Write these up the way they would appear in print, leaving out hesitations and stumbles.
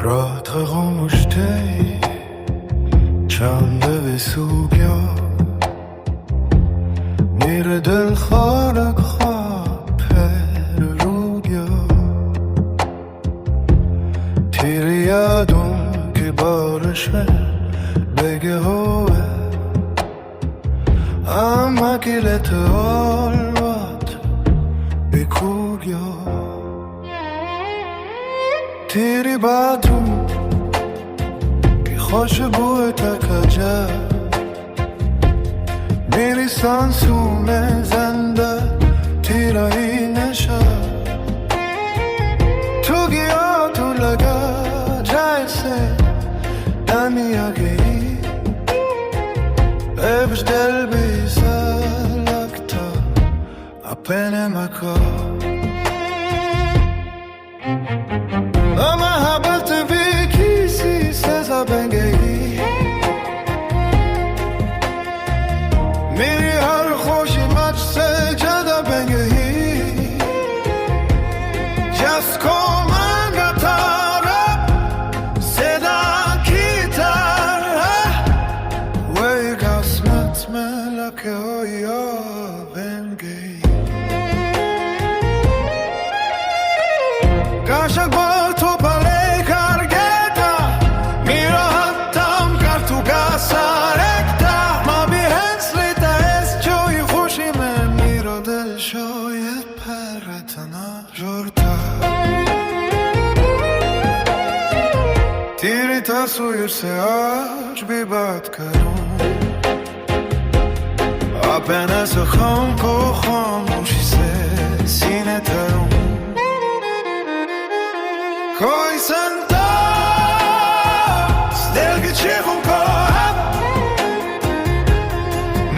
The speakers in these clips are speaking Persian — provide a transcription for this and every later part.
راه خاموشته چنده به سو بیا میره دل خارق خواب پر رو بیا تیری یادم که بارشه بگه هوه اما گلت آلوات بکو بیا تیری باتون که خوش بوه تکجه میری سانسون زنده تیرایی نشه تو گیا تو لگا جایسه دمیاگی ابش دل بیسه لکتا اپنه مکا اما حبت بی کسی سزا بنگی میری هر خوشی مچ سجده بنگی جست کمن گتاره صدا کیتاره وی قسمت ملکه هویا بنگی گاشک با تو پله کرگتا میرا حتم کرد تو گسارکتا ما بی هنسلیتا از جوی خوشی من میرا دل شاید پرتنا جورتا تیری تصویر سے آج بھی بات کروں اپنے زخم کو خاموشی سے سینه تروں کوئی سنتاز دل کی چیخوں کا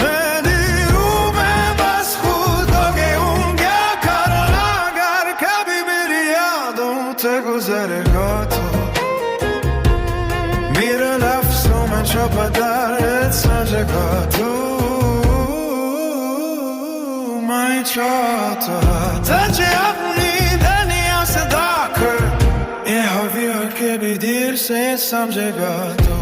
میں دیروں میں بس خود ہو گئی ہوں کیا کرنا اگر کبھی میری یادوں تے گزرے گا تو میرے لفظوں میں چھپا درد سمجھے گا تو میں چاہتا تجھے اپنی دنیا سے دا کر ये हवी और के भी देर से समझेगा तो